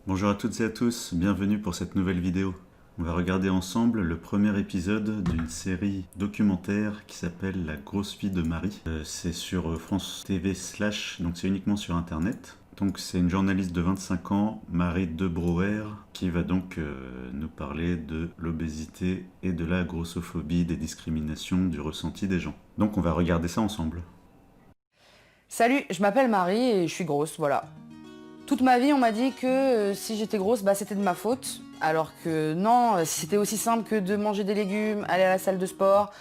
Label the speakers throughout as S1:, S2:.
S1: Bonjour à toutes et à tous, bienvenue pour cette nouvelle vidéo. On va regarder ensemble le premier épisode d'une série documentaire qui s'appelle La grosse fille de Marie. C'est sur France TV /, donc c'est uniquement sur internet. Donc c'est une journaliste de 25 ans, Marie De Brouwer, qui va donc nous parler de l'obésité et de la grossophobie, des discriminations, du ressenti des gens. Donc on va regarder ça ensemble.
S2: Salut, je m'appelle Marie et je suis grosse, voilà. Toute ma vie, on m'a dit que si j'étais grosse, c'était de ma faute. Alors que non, si c'était aussi simple que de manger des légumes, aller à la salle de sport,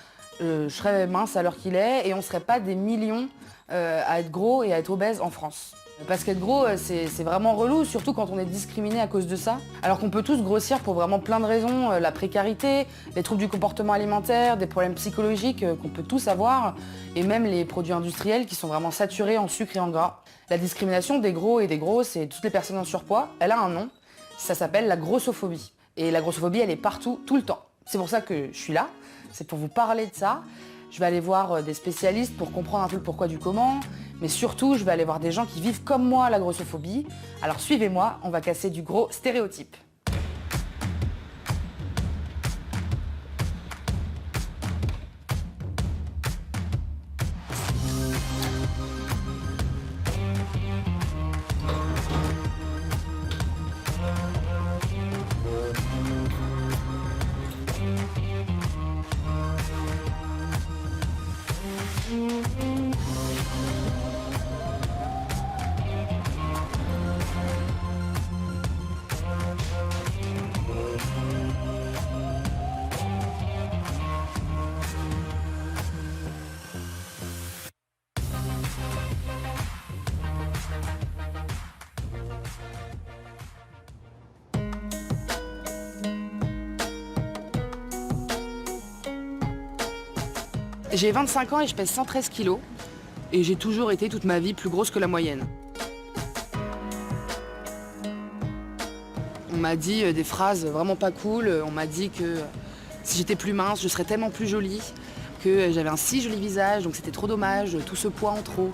S2: je serais mince à l'heure qu'il est et on serait pas des millions à être gros et à être obèses en France. Parce qu'être gros, c'est vraiment relou, surtout quand on est discriminé à cause de ça. Alors qu'on peut tous grossir pour vraiment plein de raisons, la précarité, les troubles du comportement alimentaire, des problèmes psychologiques qu'on peut tous avoir, et même les produits industriels qui sont vraiment saturés en sucre et en gras. La discrimination des gros et des grosses et toutes les personnes en surpoids, elle a un nom, ça s'appelle la grossophobie. Et la grossophobie, elle est partout, tout le temps. C'est pour ça que je suis là, c'est pour vous parler de ça. Je vais aller voir des spécialistes pour comprendre un peu le pourquoi du comment, mais surtout, je vais aller voir des gens qui vivent comme moi la grossophobie. Alors suivez-moi, on va casser du gros stéréotype. J'ai 25 ans et je pèse 113 kilos. Et j'ai toujours été toute ma vie plus grosse que la moyenne. On m'a dit des phrases vraiment pas cool. On m'a dit que si j'étais plus mince, je serais tellement plus jolie. Que j'avais un si joli visage, donc c'était trop dommage, tout ce poids en trop.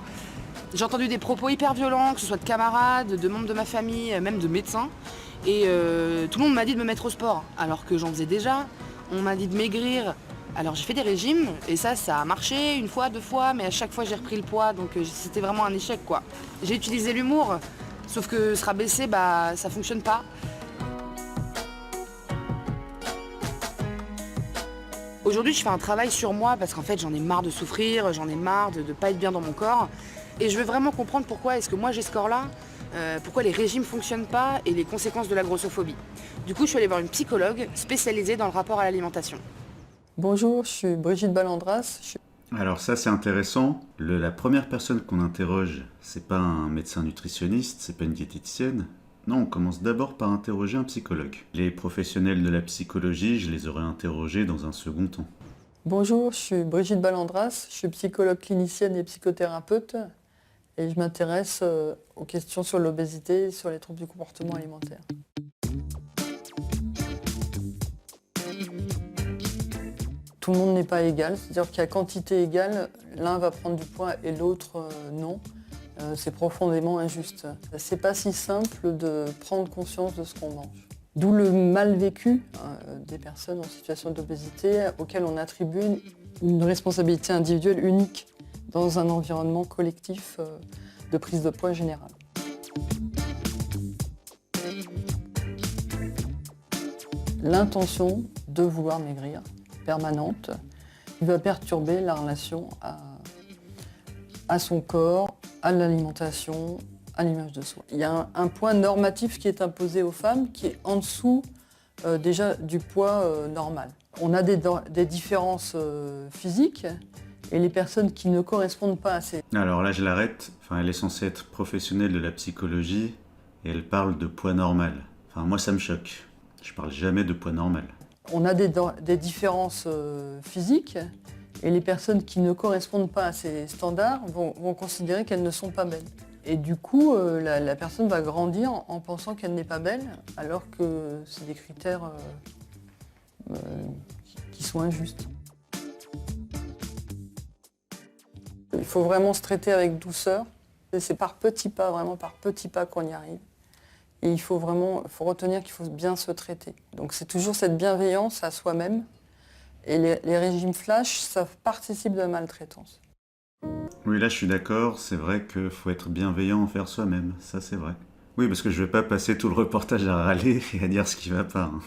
S2: J'ai entendu des propos hyper violents, que ce soit de camarades, de membres de ma famille, même de médecins. Et tout le monde m'a dit de me mettre au sport, alors que j'en faisais déjà. On m'a dit de maigrir. Alors j'ai fait des régimes, et ça a marché une fois, deux fois, mais à chaque fois j'ai repris le poids, donc c'était vraiment un échec, quoi. J'ai utilisé l'humour, sauf que se rabaisser, ça fonctionne pas. Aujourd'hui, je fais un travail sur moi, parce qu'en fait, j'en ai marre de souffrir, j'en ai marre de pas être bien dans mon corps. Et je veux vraiment comprendre pourquoi est-ce que moi j'ai ce corps-là, pourquoi les régimes fonctionnent pas, et les conséquences de la grossophobie. Du coup, je suis allée voir une psychologue spécialisée dans le rapport à l'alimentation.
S3: Bonjour, je suis Brigitte Ballandras.
S1: Alors ça c'est intéressant. La première personne qu'on interroge, c'est pas un médecin nutritionniste, c'est pas une diététicienne. Non, on commence d'abord par interroger un psychologue. Les professionnels de la psychologie, je les aurais interrogés dans un second temps.
S3: Bonjour, je suis Brigitte Ballandras. Je suis psychologue clinicienne et psychothérapeute et je m'intéresse aux questions sur l'obésité et sur les troubles du comportement alimentaire. Tout le monde n'est pas égal, c'est-à-dire qu'à quantité égale, l'un va prendre du poids et l'autre non. C'est profondément injuste. C'est pas si simple de prendre conscience de ce qu'on mange. D'où le mal vécu des personnes en situation d'obésité auxquelles on attribue une responsabilité individuelle unique dans un environnement collectif de prise de poids générale. L'intention de vouloir maigrir permanente, qui va perturber la relation à son corps, à l'alimentation, à l'image de soi. Il y a un poids normatif qui est imposé aux femmes qui est en dessous déjà du poids normal. On a des différences physiques et les personnes qui ne correspondent pas à ces...
S1: Alors là je l'arrête, elle est censée être professionnelle de la psychologie et elle parle de poids normal. Moi ça me choque, je parle jamais de poids normal.
S3: On a des différences physiques et les personnes qui ne correspondent pas à ces standards vont considérer qu'elles ne sont pas belles. Et du coup, la personne va grandir en pensant qu'elle n'est pas belle, alors que c'est des critères qui sont injustes. Il faut vraiment se traiter avec douceur. C'est par petits pas, vraiment par petits pas qu'on y arrive. Et faut retenir qu'il faut bien se traiter. Donc c'est toujours cette bienveillance à soi-même. Et les régimes flash, ça participe de la maltraitance.
S1: Oui, là je suis d'accord, c'est vrai qu'il faut être bienveillant envers soi-même, ça c'est vrai. Oui, parce que je vais pas passer tout le reportage à râler et à dire ce qui va pas. Hein.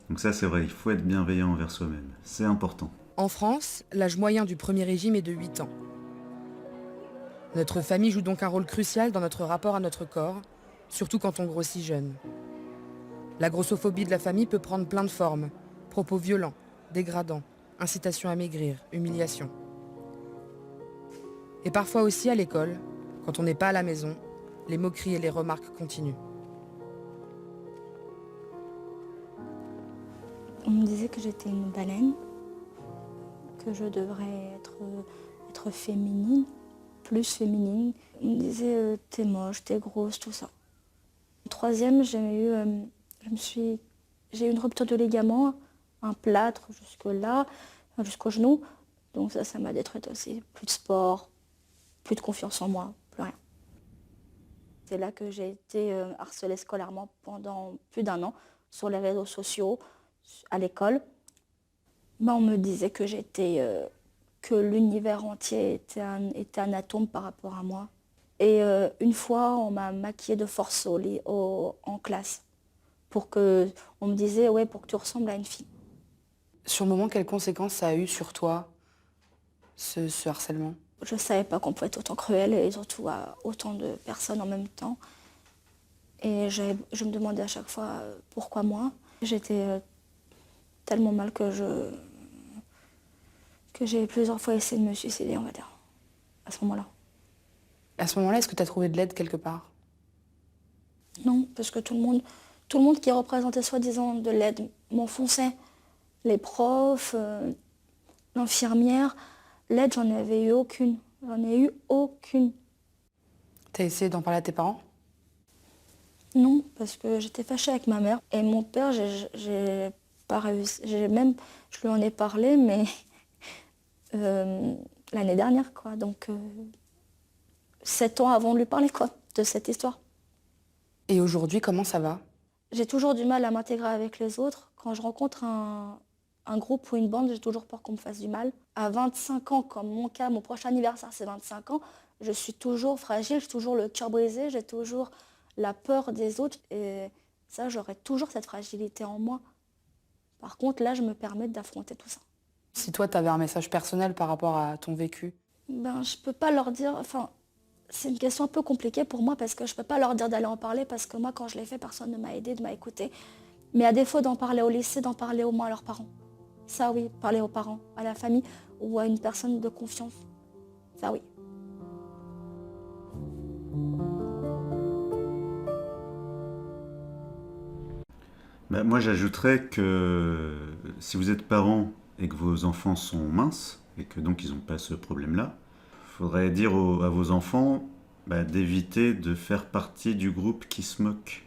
S1: Donc ça c'est vrai, il faut être bienveillant envers soi-même, c'est important.
S2: En France, l'âge moyen du premier régime est de 8 ans. Notre famille joue donc un rôle crucial dans notre rapport à notre corps, surtout quand on grossit jeune. La grossophobie de la famille peut prendre plein de formes. Propos violents, dégradants, incitation à maigrir, humiliation. Et parfois aussi à l'école, quand on n'est pas à la maison, les moqueries et les remarques continuent.
S4: On me disait que j'étais une baleine, que je devrais être féminine, plus féminine. On me disait t'es moche, t'es grosse, tout ça. Le troisième, j'ai eu une rupture de ligament, un plâtre jusque-là, jusqu'au genou. Donc ça m'a détruite aussi. Plus de sport, plus de confiance en moi, plus rien. C'est là que j'ai été harcelée scolairement pendant plus d'1 an, sur les réseaux sociaux, à l'école. On me disait que que l'univers entier était un atome par rapport à moi. Et une fois, on m'a maquillée de force en classe. On me disait, ouais, pour que tu ressembles à une fille.
S2: Sur le moment, quelles conséquences ça a eu sur toi, ce harcèlement ?
S4: Je ne savais pas qu'on pouvait être autant cruel et surtout à autant de personnes en même temps. Et je me demandais à chaque fois pourquoi moi. J'étais tellement mal que j'ai plusieurs fois essayé de me suicider, on va dire, à ce moment-là.
S2: À ce moment-là, est-ce que tu as trouvé de l'aide quelque part ?
S4: Non, parce que tout le monde qui représentait soi-disant de l'aide m'enfonçait. Les profs, l'infirmière, l'aide, j'en avais eu aucune. J'en ai eu aucune.
S2: T'as essayé d'en parler à tes parents ?
S4: Non, parce que j'étais fâchée avec ma mère. Et mon père, j'ai pas réussi. Je lui en ai parlé, mais l'année dernière, quoi. Donc, 7 ans avant de lui parler, quoi, de cette histoire.
S2: Et aujourd'hui, comment ça va ?
S4: J'ai toujours du mal à m'intégrer avec les autres. Quand je rencontre un groupe ou une bande, j'ai toujours peur qu'on me fasse du mal. À 25 ans, comme mon cas, mon prochain anniversaire, c'est 25 ans, je suis toujours fragile, j'ai toujours le cœur brisé, j'ai toujours la peur des autres. Et ça, j'aurai toujours cette fragilité en moi. Par contre, là, je me permets d'affronter tout ça.
S2: Si toi, tu avais un message personnel par rapport à ton vécu ?
S4: Je peux pas leur dire... Enfin, c'est une question un peu compliquée pour moi parce que je peux pas leur dire d'aller en parler parce que moi, quand je l'ai fait, personne ne m'a aidé, ne m'a écouté. Mais à défaut d'en parler au lycée, d'en parler au moins à leurs parents. Ça, oui, parler aux parents, à la famille ou à une personne de confiance. Ça, oui.
S1: Moi j'ajouterais que si vous êtes parent et que vos enfants sont minces, et que donc ils n'ont pas ce problème-là, il faudrait dire à vos enfants d'éviter de faire partie du groupe qui se moque.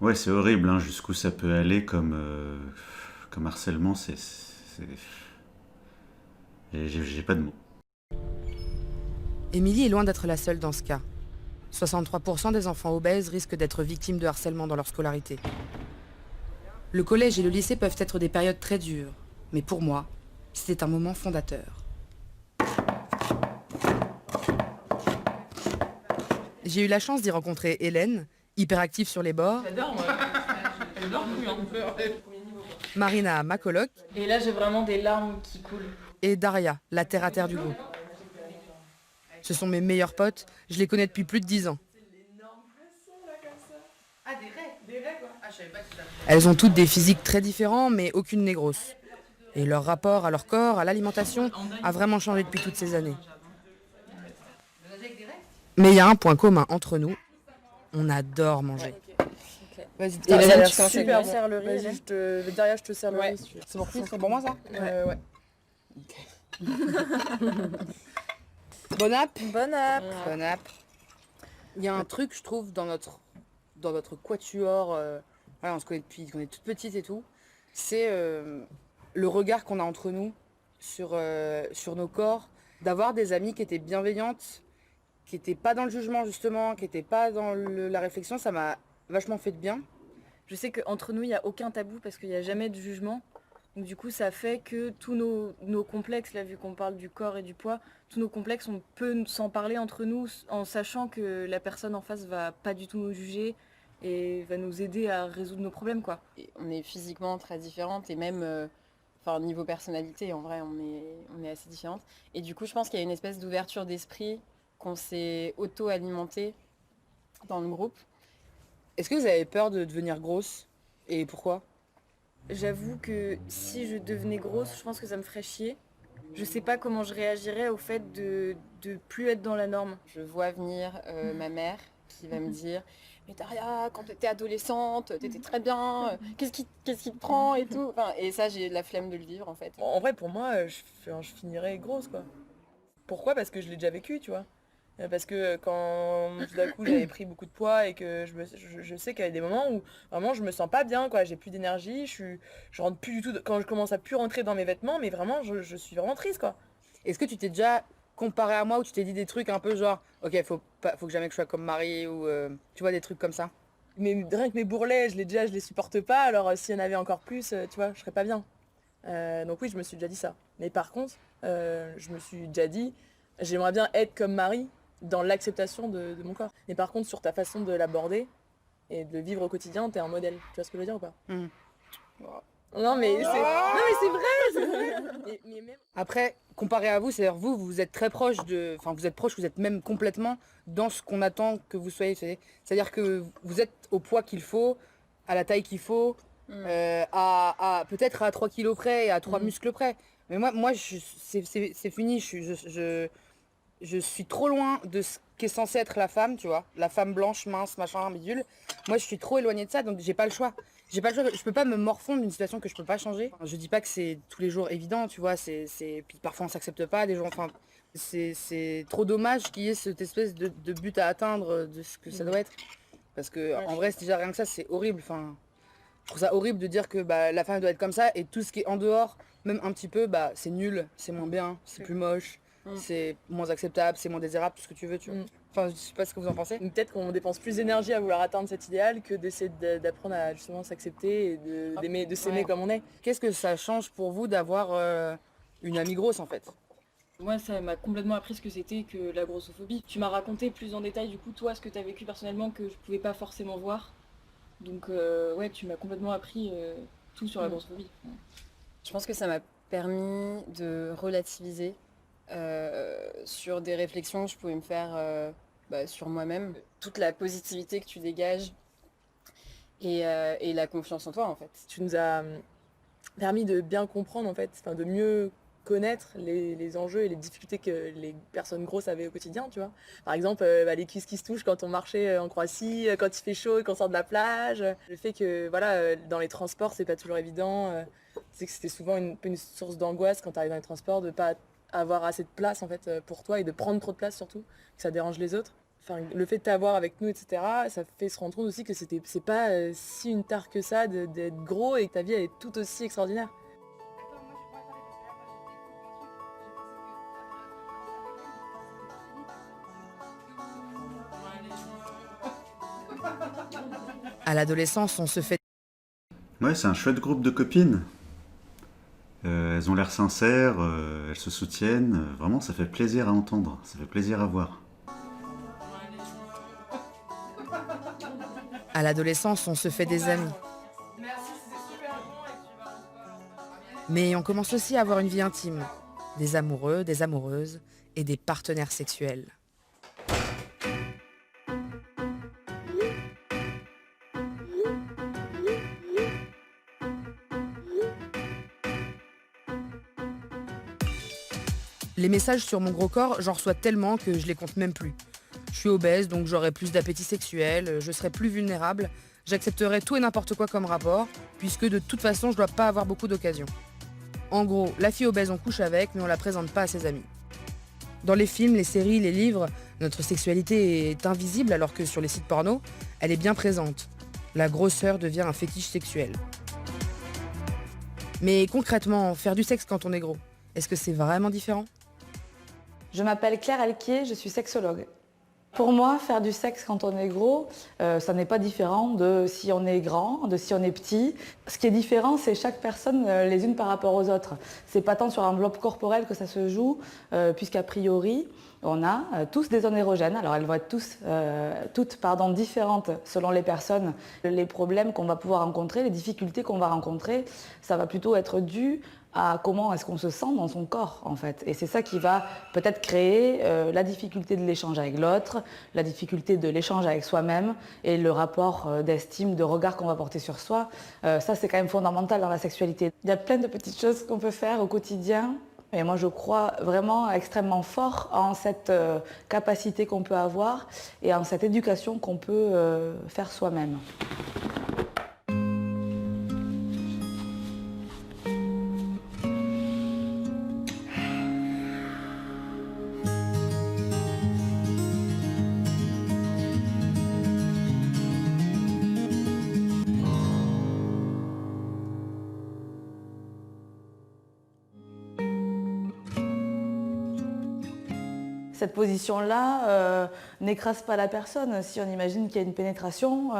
S1: Ouais, c'est horrible, hein, jusqu'où ça peut aller comme harcèlement, j'ai pas de mots.
S2: Émilie est loin d'être la seule dans ce cas. 63% des enfants obèses risquent d'être victimes de harcèlement dans leur scolarité. Le collège et le lycée peuvent être des périodes très dures, mais pour moi, c'était un moment fondateur. J'ai eu la chance d'y rencontrer Hélène, hyperactive sur les bords.
S5: J'adore, moi. J'adore un peu.
S2: Marina, ma coloc.
S5: Et là, j'ai vraiment des larmes qui coulent.
S2: Et Daria, la terre-à-terre du groupe. Ce sont mes meilleurs potes, je les connais depuis plus de 10 ans. Elles ont toutes des physiques très différents, mais aucune n'est grosse. Et leur rapport à leur corps, à l'alimentation, a vraiment changé depuis toutes ces années. Mais il y a un point commun entre nous, on adore manger.
S3: Vas-y,
S6: Et là,
S3: Hélène,
S6: tu
S3: super
S6: me sers le riz.
S3: Vas-y, derrière, je te sers le riz.
S6: C'est pour qui? C'est pour moi ça?
S3: Ouais.
S2: Bon app.
S6: Bonne app.
S2: Bon app. Il y a un truc, je trouve, dans notre quatuor, voilà, on se connaît depuis qu'on est toute petite et tout, c'est le regard qu'on a entre nous sur nos corps, d'avoir des amies qui étaient bienveillantes, qui n'étaient pas dans le jugement justement, qui n'étaient pas dans la réflexion, ça m'a vachement fait de bien.
S5: Je sais qu'entre nous, il n'y a aucun tabou parce qu'il n'y a jamais de jugement. Donc du coup, ça fait que tous nos complexes, là, vu qu'on parle du corps et du poids, tous nos complexes, on peut s'en parler entre nous en sachant que la personne en face va pas du tout nous juger et va nous aider à résoudre nos problèmes, quoi.
S6: Et on est physiquement très différentes et même niveau personnalité, en vrai, on est assez différentes. Et du coup, je pense qu'il y a une espèce d'ouverture d'esprit qu'on s'est auto-alimenté dans le groupe.
S2: Est-ce que vous avez peur de devenir grosse? Et pourquoi?
S5: J'avoue que si je devenais grosse, je pense que ça me ferait chier. Je sais pas comment je réagirais au fait de plus être dans la norme.
S6: Je vois venir ma mère qui va me dire « Mais Daria, quand t'étais adolescente, t'étais très bien, qu'est-ce qui te prend et tout ?» Et ça, j'ai la flemme de le vivre, en fait.
S7: En vrai, pour moi, je finirais grosse, quoi. Pourquoi? Parce que je l'ai déjà vécu, tu vois. Parce que quand tout d'un coup j'avais pris beaucoup de poids et que je sais qu'il y a des moments où vraiment je me sens pas bien, quoi. J'ai plus d'énergie, je rentre plus du tout, quand je commence à plus rentrer dans mes vêtements, mais vraiment je suis vraiment triste, quoi.
S2: Est-ce que tu t'es déjà comparé à moi ou tu t'es dit des trucs un peu genre ok, faut que jamais que je sois comme Marie ou tu vois, des trucs comme ça?
S7: Mais rien que mes bourrelets, je les supporte pas, alors s'il y en avait encore plus, tu vois, je serais pas bien. Donc oui, je me suis déjà dit ça. Mais par contre, je me suis déjà dit, j'aimerais bien être comme Marie dans l'acceptation de mon corps. Mais par contre, sur ta façon de l'aborder et de le vivre au quotidien, t'es un modèle. Tu vois ce que je veux dire ou pas? Non mais c'est vrai. Mais même...
S2: Après, comparé à vous, c'est-à-dire vous êtes très proche vous êtes proche, vous êtes même complètement dans ce qu'on attend que vous soyez. C'est-à-dire que vous êtes au poids qu'il faut, à la taille qu'il faut, peut-être à 3 kilos près et à 3 muscles près. Mais moi c'est fini, je suis trop loin de ce qu'est censé être la femme, tu vois. La femme blanche, mince, machin, bidule. Moi, je suis trop éloignée de ça, donc j'ai pas le choix. Je peux pas me morfondre d'une situation que je peux pas changer. Je dis pas que c'est tous les jours évident, tu vois. Puis parfois on s'accepte pas, des gens. Enfin, c'est trop dommage qu'il y ait cette espèce de but à atteindre de ce que ça doit être. Parce que en vrai, c'est déjà rien que ça, c'est horrible. Enfin, je trouve ça horrible de dire que la femme doit être comme ça et tout ce qui est en dehors, même un petit peu, c'est nul, c'est moins bien, c'est plus moche. C'est moins acceptable, c'est moins désirable, tout ce que tu veux, tu vois. Enfin, je sais pas ce que vous en pensez.
S7: Peut-être qu'on dépense plus d'énergie à vouloir atteindre cet idéal que d'essayer d'apprendre à justement s'accepter et de s'aimer comme on est.
S2: Qu'est-ce que ça change pour vous d'avoir une amie grosse, en fait?
S5: Moi, ça m'a complètement appris ce que c'était que la grossophobie. Tu m'as raconté plus en détail, du coup, toi, ce que tu as vécu personnellement que je pouvais pas forcément voir. Donc, ouais, tu m'as complètement appris tout sur la grossophobie.
S6: Je pense que ça m'a permis de relativiser sur des réflexions que je pouvais me faire sur moi-même. Toute la positivité que tu dégages et la confiance en toi, en fait.
S7: Tu nous as permis de bien comprendre, en fait, de mieux connaître les enjeux et les difficultés que les personnes grosses avaient au quotidien, tu vois. Par exemple, les cuisses qui se touchent quand on marchait en Croatie, quand il fait chaud et qu'on sort de la plage. Le fait que, dans les transports, c'est pas toujours évident. C'est que c'était souvent une source d'angoisse quand tu arrives dans les transports de pas avoir assez de place, en fait, pour toi et de prendre trop de place, surtout, que ça dérange les autres. Enfin, le fait de t'avoir avec nous, etc., ça fait se rendre compte aussi que c'est pas si une tare que ça d'être gros et que ta vie elle est tout aussi extraordinaire.
S2: À l'adolescence, on se fait...
S1: Ouais, c'est un chouette groupe de copines. Elles ont l'air sincères, elles se soutiennent. Vraiment, ça fait plaisir à entendre, ça fait plaisir à voir.
S2: À l'adolescence, on se fait des amis. Mais on commence aussi à avoir une vie intime. Des amoureux, des amoureuses et des partenaires sexuels. Les messages sur mon gros corps, j'en reçois tellement que je les compte même plus. Je suis obèse, donc j'aurai plus d'appétit sexuel, je serai plus vulnérable, j'accepterai tout et n'importe quoi comme rapport, puisque de toute façon, je dois pas avoir beaucoup d'occasions. En gros, la fille obèse, on couche avec, mais on la présente pas à ses amis. Dans les films, les séries, les livres, notre sexualité est invisible alors que sur les sites porno, elle est bien présente. La grosseur devient un fétiche sexuel. Mais concrètement, faire du sexe quand on est gros, est-ce que c'est vraiment différent ?
S8: Je m'appelle Claire Alquier, je suis sexologue.
S2: Pour moi, faire du sexe quand on est gros, ça n'est pas différent de si on est grand, de si on est petit. Ce qui est différent, c'est chaque personne les unes par rapport aux autres. C'est pas tant sur l'enveloppe corporelle que ça se joue, puisqu'a priori, on a tous des zones érogènes. Alors elles vont être toutes différentes selon les personnes. Les problèmes qu'on va pouvoir rencontrer, les difficultés qu'on va rencontrer, ça va plutôt être dû à comment est-ce qu'on se sent dans son corps en fait. Et c'est ça qui va peut-être créer la difficulté de l'échange avec l'autre, la difficulté de l'échange avec soi-même et le rapport d'estime, de regard qu'on va porter sur soi. Ça c'est quand même fondamental dans la sexualité. Il y a plein de petites choses qu'on peut faire au quotidien. Et moi je crois vraiment extrêmement fort en cette capacité qu'on peut avoir et en cette éducation qu'on peut faire soi-même. Cette position-là n'écrase pas la personne. Si on imagine qu'il y a une pénétration,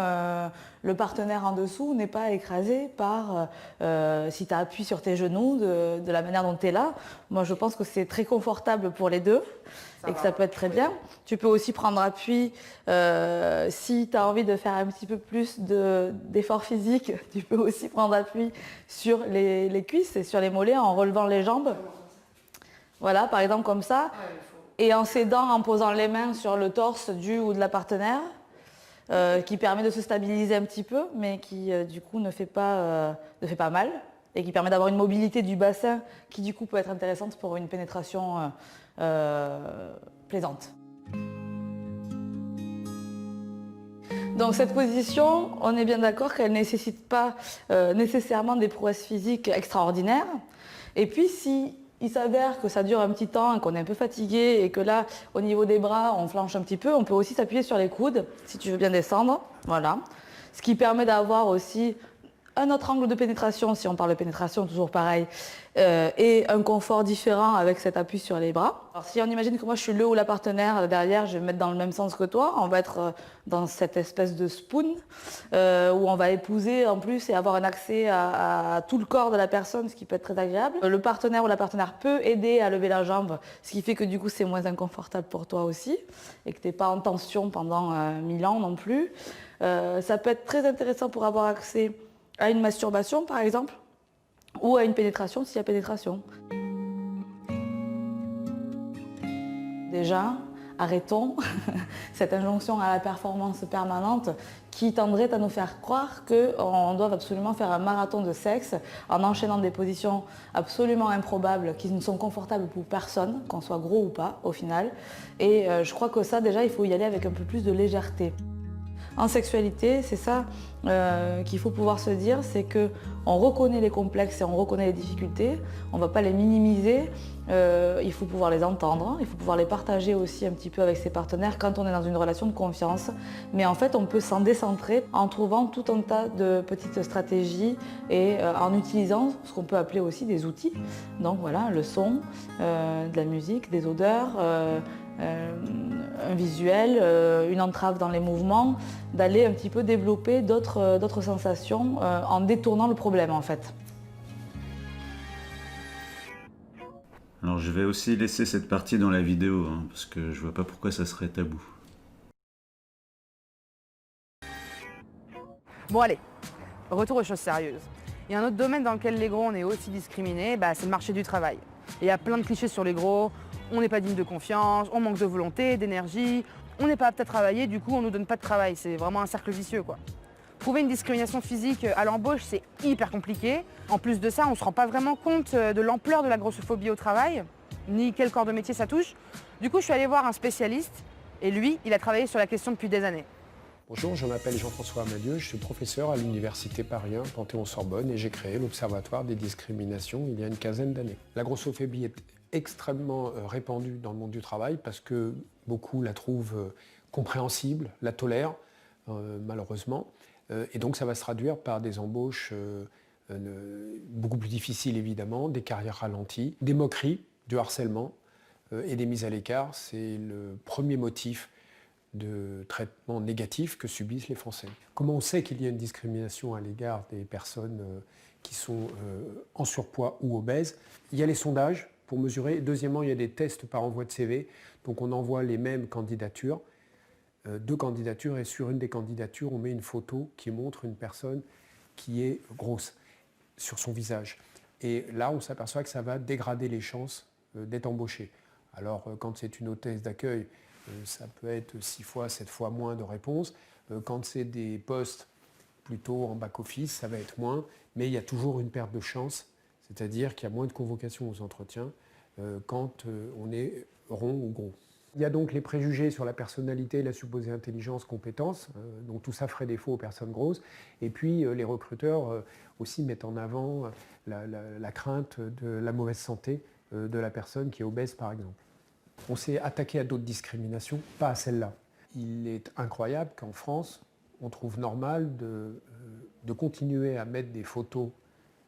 S2: le partenaire en dessous n'est pas écrasé par si tu appuies sur tes genoux de la manière dont tu es là. Moi, je pense que c'est très confortable pour les deux et que ça peut être très bien. Tu peux aussi prendre appui si tu as envie de faire un petit peu plus d'effort physique. Tu peux aussi prendre appui sur les cuisses et sur les mollets en relevant les jambes. Voilà, par exemple comme ça. Et en s'aidant, en posant les mains sur le torse du ou de la partenaire, qui permet de se stabiliser un petit peu, mais qui du coup ne fait pas mal, et qui permet d'avoir une mobilité du bassin qui du coup peut être intéressante pour une pénétration plaisante. Donc cette position, on est bien d'accord qu'elle ne nécessite pas nécessairement des prouesses physiques extraordinaires. Et puis si il s'avère que ça dure un petit temps, qu'on est un peu fatigué et que là, au niveau des bras, on flanche un petit peu, on peut aussi s'appuyer sur les coudes, si tu veux bien descendre. Voilà. Ce qui permet d'avoir aussi un autre angle de pénétration, si on parle de pénétration, toujours pareil, et un confort différent avec cet appui sur les bras. Alors si on imagine que moi je suis le ou la partenaire, derrière je vais me mettre dans le même sens que toi, on va être dans cette espèce de spoon, où on va épouser en plus et avoir un accès à tout le corps de la personne, ce qui peut être très agréable. Le partenaire ou la partenaire peut aider à lever la jambe, ce qui fait que du coup c'est moins inconfortable pour toi aussi, et que tu n'es pas en tension pendant 1000 ans non plus. Ça peut être très intéressant pour avoir accès à une masturbation par exemple, ou à une pénétration s'il y a pénétration. Déjà, arrêtons cette injonction à la performance permanente qui tendrait à nous faire croire qu'on doit absolument faire un marathon de sexe en enchaînant des positions absolument improbables qui ne sont confortables pour personne, qu'on soit gros ou pas au final. Et je crois que ça déjà il faut y aller avec un peu plus de légèreté. En sexualité, c'est ça qu'il faut pouvoir se dire, c'est qu'on reconnaît les complexes et on reconnaît les difficultés, on ne va pas les minimiser, il faut pouvoir les entendre, il faut pouvoir les partager aussi un petit peu avec ses partenaires quand on est dans une relation de confiance. Mais en fait, on peut s'en décentrer en trouvant tout un tas de petites stratégies et en utilisant ce qu'on peut appeler aussi des outils. Donc voilà, le son, de la musique, des odeurs, un visuel, une entrave dans les mouvements, d'aller un petit peu développer d'autres sensations en détournant le problème en fait.
S1: Alors je vais aussi laisser cette partie dans la vidéo, hein, parce que je vois pas pourquoi ça serait tabou.
S2: Bon allez, retour aux choses sérieuses. Il y a un autre domaine dans lequel les gros on est aussi discriminés, c'est le marché du travail. Il y a plein de clichés sur les gros, on n'est pas digne de confiance, on manque de volonté, d'énergie, on n'est pas apte à travailler, du coup on nous donne pas de travail, c'est vraiment un cercle vicieux quoi. Trouver une discrimination physique à l'embauche c'est hyper compliqué. En plus de ça, on ne se rend pas vraiment compte de l'ampleur de la grossophobie au travail, ni quel corps de métier ça touche. Du coup je suis allée voir un spécialiste et lui, il a travaillé sur la question depuis des années.
S8: Bonjour, je m'appelle Jean-François Amadieu, je suis professeur à l'Université Paris 1, Panthéon-Sorbonne et j'ai créé l'Observatoire des discriminations il y a une quinzaine d'années. La grossophobie est extrêmement répandue dans le monde du travail parce que beaucoup la trouvent compréhensible, la tolèrent malheureusement. Et donc ça va se traduire par des embauches beaucoup plus difficiles évidemment, des carrières ralenties, des moqueries, du harcèlement et des mises à l'écart. C'est le premier motif de traitement négatif que subissent les Français. Comment on sait qu'il y a une discrimination à l'égard des personnes qui sont en surpoids ou obèses? Il y a les sondages pour mesurer. Deuxièmement, il y a des tests par envoi de CV. Donc on envoie les mêmes candidatures, 2 candidatures, et sur une des candidatures, on met une photo qui montre une personne qui est grosse sur son visage. Et là, on s'aperçoit que ça va dégrader les chances d'être embauché. Alors, quand c'est une hôtesse d'accueil, ça peut être 6 fois, 7 fois moins de réponses. Quand c'est des postes plutôt en back-office, ça va être moins. Mais il y a toujours une perte de chance, c'est-à-dire qu'il y a moins de convocations aux entretiens quand on est rond ou gros. Il y a donc les préjugés sur la personnalité, la supposée intelligence, compétence. Donc tout ça ferait défaut aux personnes grosses. Et puis les recruteurs aussi mettent en avant la crainte de la mauvaise santé de la personne qui est obèse, par exemple. On s'est attaqué à d'autres discriminations, pas à celle-là. Il est incroyable qu'en France, on trouve normal de continuer à mettre des photos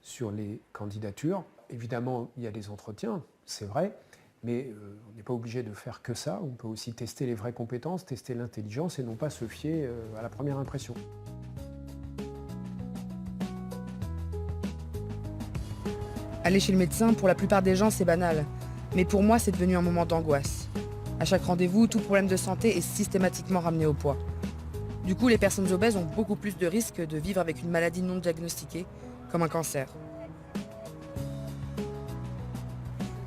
S8: sur les candidatures. Évidemment, il y a des entretiens, c'est vrai, mais on n'est pas obligé de faire que ça. On peut aussi tester les vraies compétences, tester l'intelligence et non pas se fier à la première impression.
S2: Aller chez le médecin, pour la plupart des gens, c'est banal. Mais pour moi, c'est devenu un moment d'angoisse. À chaque rendez-vous, tout problème de santé est systématiquement ramené au poids. Du coup, les personnes obèses ont beaucoup plus de risques de vivre avec une maladie non diagnostiquée, comme un cancer.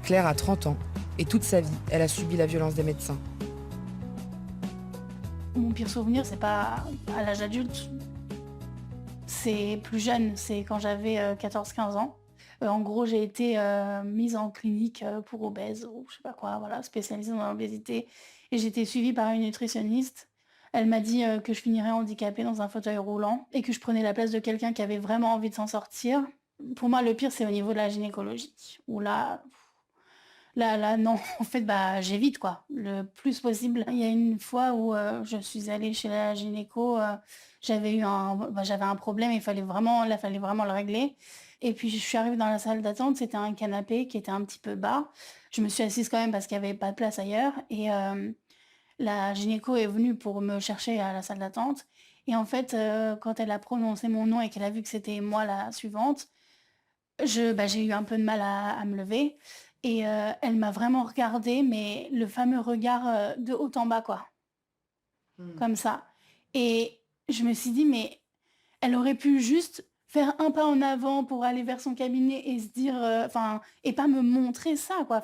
S2: Claire a 30 ans, et toute sa vie, elle a subi la violence des médecins.
S9: Mon pire souvenir, c'est pas à l'âge adulte, c'est plus jeune, c'est quand j'avais 14-15 ans. En gros, j'ai été mise en clinique pour obèse ou je sais pas quoi, voilà, spécialisée dans l'obésité. Et j'ai été suivie par une nutritionniste. Elle m'a dit que je finirais handicapée dans un fauteuil roulant et que je prenais la place de quelqu'un qui avait vraiment envie de s'en sortir. Pour moi, le pire, c'est au niveau de la gynécologie. Où là, non, en fait, j'évite, quoi, le plus possible. Il y a une fois où je suis allée chez la gynéco, j'avais un problème, il fallait vraiment le régler. Et puis, je suis arrivée dans la salle d'attente, c'était un canapé qui était un petit peu bas. Je me suis assise quand même parce qu'il n'y avait pas de place ailleurs. Et la gynéco est venue pour me chercher à la salle d'attente. Et en fait, quand elle a prononcé mon nom et qu'elle a vu que c'était moi la suivante, j'ai eu un peu de mal à me lever. Et elle m'a vraiment regardée, mais le fameux regard de haut en bas, quoi. Comme ça. Et je me suis dit, mais elle aurait pu juste faire un pas en avant pour aller vers son cabinet et se dire, et pas me montrer ça, quoi.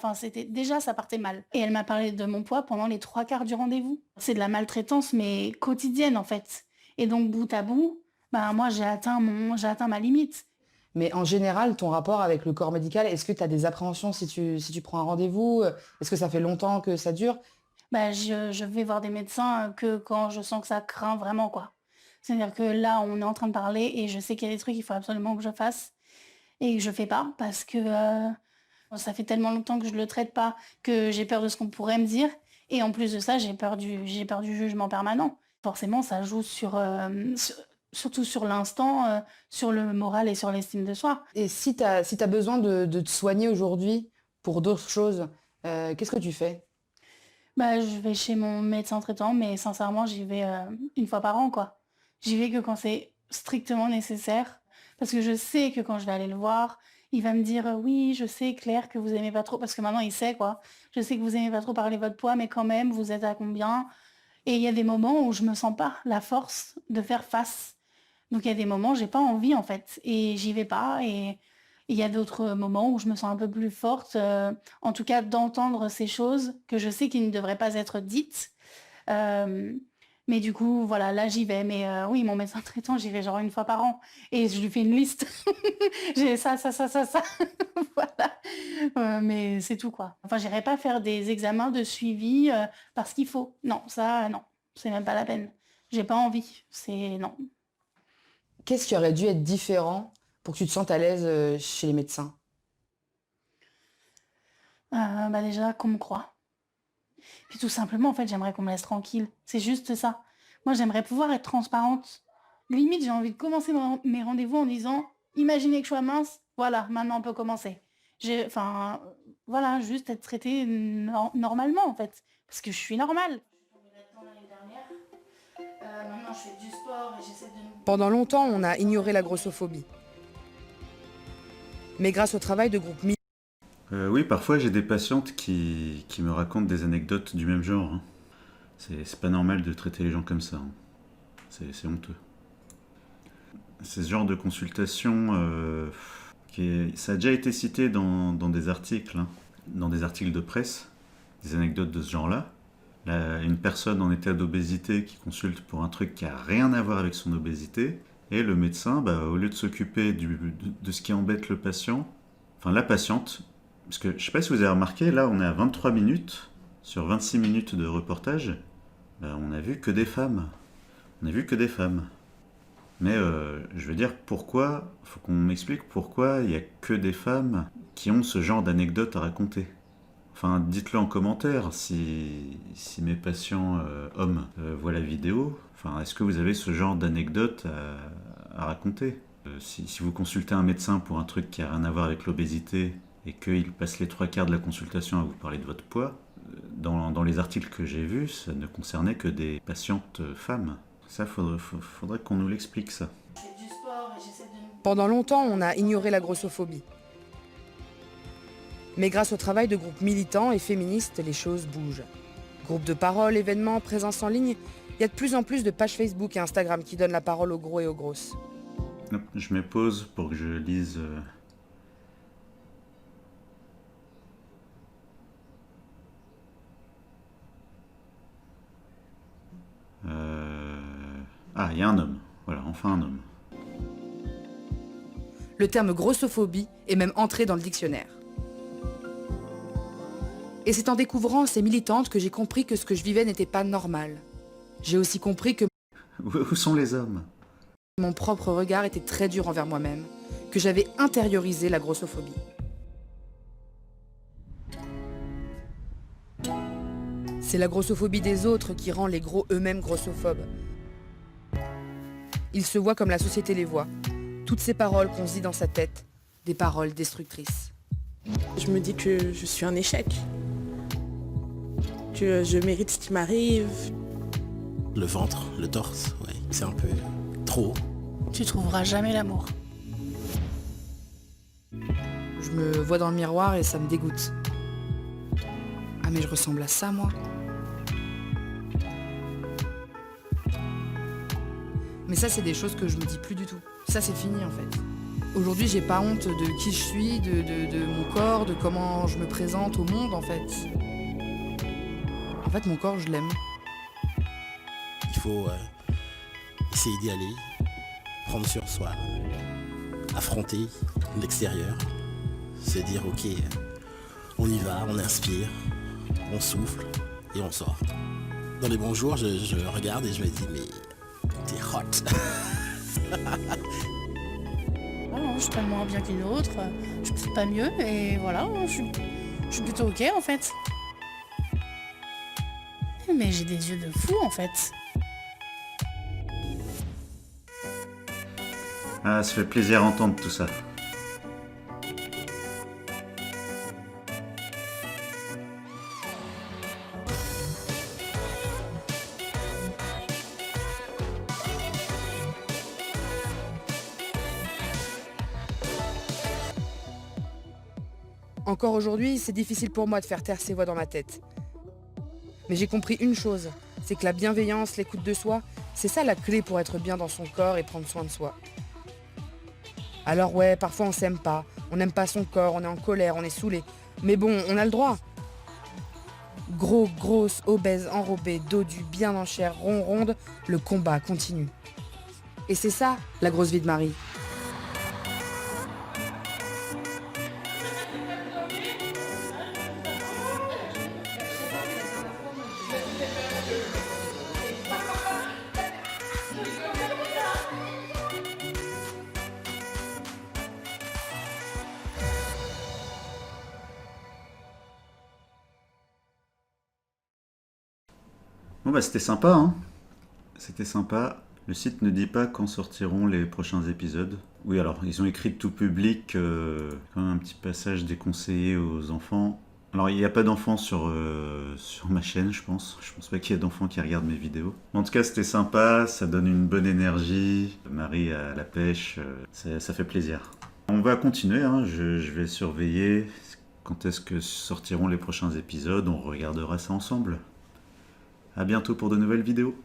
S9: Déjà, ça partait mal. Et elle m'a parlé de mon poids pendant les 3/4 du rendez-vous. C'est de la maltraitance, mais quotidienne, en fait. Et donc, bout à bout, moi, j'ai atteint ma limite.
S2: Mais en général, ton rapport avec le corps médical, est-ce que tu as des appréhensions si tu prends un rendez-vous? Est-ce que ça fait longtemps que ça dure?
S9: Je vais voir des médecins que quand je sens que ça craint vraiment, quoi. C'est-à-dire que là, on est en train de parler et je sais qu'il y a des trucs qu'il faut absolument que je fasse et que je fais pas parce que ça fait tellement longtemps que je le traite pas que j'ai peur de ce qu'on pourrait me dire. Et en plus de ça, j'ai peur du jugement permanent. Forcément, ça joue surtout sur l'instant, sur le moral et sur l'estime de soi.
S2: Et si tu as besoin de te soigner aujourd'hui pour d'autres choses, qu'est-ce que tu fais?
S9: Je vais chez mon médecin traitant, mais sincèrement, j'y vais une fois par an, quoi. J'y vais que quand c'est strictement nécessaire, parce que je sais que quand je vais aller le voir, il va me dire oui, je sais Claire que vous aimez pas trop, parce que maintenant il sait, quoi. Je sais que vous aimez pas trop parler votre poids, mais quand même, vous êtes à combien? Et il y a des moments où je me sens pas la force de faire face. Donc il y a des moments où j'ai pas envie, en fait, et j'y vais pas. Et il y a d'autres moments où je me sens un peu plus forte, en tout cas d'entendre ces choses que je sais qu'ils ne devraient pas être dites. Mais du coup, voilà, là j'y vais. Mais oui, mon médecin traitant, j'y vais genre une fois par an. Et je lui fais une liste. J'ai ça. Voilà. Mais c'est tout, quoi. Enfin, j'irai pas faire des examens de suivi parce qu'il faut. Non, ça, non. C'est même pas la peine. J'ai pas envie. Non.
S2: Qu'est-ce qui aurait dû être différent pour que tu te sentes à l'aise chez les médecins?
S9: Déjà, qu'on me croit. Puis tout simplement, en fait, j'aimerais qu'on me laisse tranquille. C'est juste ça. Moi, j'aimerais pouvoir être transparente. Limite, j'ai envie de commencer mes rendez-vous en disant, imaginez que je sois mince, voilà, maintenant on peut commencer. Voilà, juste être traitée normalement, en fait. Parce que je suis normale. Je suis tombée là-dedans l'année dernière. maintenant je fais du sport et j'essaie de...
S2: Pendant longtemps, on a ignoré la grossophobie. Mais grâce au travail de groupe
S1: Oui, parfois j'ai des patientes qui me racontent des anecdotes du même genre. Hein. C'est pas normal de traiter les gens comme ça. Hein. C'est honteux. C'est ce genre de consultation ça a déjà été cité dans des articles, hein, dans des articles de presse, des anecdotes de ce genre-là. Là, une personne en état d'obésité qui consulte pour un truc qui a rien à voir avec son obésité, et le médecin, au lieu de s'occuper de ce qui embête le patient, enfin la patiente, parce que je sais pas si vous avez remarqué, là on est à 23 minutes, sur 26 minutes de reportage, on a vu que des femmes. On a vu que des femmes. Mais je veux dire, pourquoi, faut qu'on m'explique pourquoi il n'y a que des femmes qui ont ce genre d'anecdotes à raconter. Enfin, dites-le en commentaire si mes patients hommes voient la vidéo. Enfin, est-ce que vous avez ce genre d'anecdote à raconter si vous consultez un médecin pour un truc qui n'a rien à voir avec l'obésité et qu'il passe les 3/4 de la consultation à vous parler de votre poids, dans les articles que j'ai vus, ça ne concernait que des patientes femmes. Ça, faudrait qu'on nous l'explique, ça.
S9: Je fais du sport et j'essaie de...
S2: Pendant longtemps, on a ignoré la grossophobie. Mais grâce au travail de groupes militants et féministes, les choses bougent. Groupes de parole, événements, présence en ligne, il y a de plus en plus de pages Facebook et Instagram qui donnent la parole aux gros et aux grosses.
S1: Hop, je mets pause pour que je lise... Ah, il y a un homme. Voilà, enfin un homme.
S2: Le terme grossophobie est même entré dans le dictionnaire. Et c'est en découvrant ces militantes que j'ai compris que ce que je vivais n'était pas normal. J'ai aussi compris que
S1: Où sont les hommes?
S2: mon propre regard était très dur envers moi-même, que j'avais intériorisé la grossophobie. C'est la grossophobie des autres qui rend les gros eux-mêmes grossophobes. Ils se voient comme la société les voit. Toutes ces paroles qu'on se dit dans sa tête, des paroles destructrices.
S10: Je me dis que je suis un échec, que je mérite ce qui m'arrive.
S11: Le ventre, le torse, ouais, c'est un peu trop.
S9: Tu trouveras jamais l'amour.
S2: Je me vois dans le miroir et ça me dégoûte. Ah mais je ressemble à ça, moi. Mais ça, c'est des choses que je me dis plus du tout. Ça, c'est fini, en fait. Aujourd'hui, j'ai pas honte de qui je suis, de mon corps, de comment je me présente au monde, en fait. En fait, mon corps, je l'aime.
S11: Il faut essayer d'y aller, prendre sur soi, affronter l'extérieur, se dire ok, on y va, on inspire, on souffle et on sort. Dans les bons jours, je regarde et je me dis mais t'es hot.
S9: Non, je suis pas moins bien qu'une autre, je suis pas mieux et voilà, je suis plutôt ok en fait. Mais j'ai des yeux de fou en fait.
S1: Ah, ça fait plaisir à entendre tout ça.
S2: Encore aujourd'hui, c'est difficile pour moi de faire taire ces voix dans ma tête. Mais j'ai compris une chose, c'est que la bienveillance, l'écoute de soi, c'est ça la clé pour être bien dans son corps et prendre soin de soi. Alors ouais, parfois on s'aime pas, on n'aime pas son corps, on est en colère, on est saoulé. Mais bon, on a le droit. Gros, grosse, obèse, enrobé, dodu, bien en chair, rond, ronde, le combat continue. Et c'est ça, la grosse vie de Marie.
S1: Bon bah c'était sympa, hein. C'était sympa. Le site ne dit pas quand sortiront les prochains épisodes. Oui, alors, ils ont écrit tout public, quand même un petit passage déconseillé aux enfants. Alors il n'y a pas d'enfants sur ma chaîne, je pense. Je pense pas qu'il y ait d'enfants qui regardent mes vidéos. En tout cas, c'était sympa, ça donne une bonne énergie. Marie à la pêche, ça fait plaisir. On va continuer, hein. Je vais surveiller quand est-ce que sortiront les prochains épisodes. On regardera ça ensemble. À bientôt pour de nouvelles vidéos.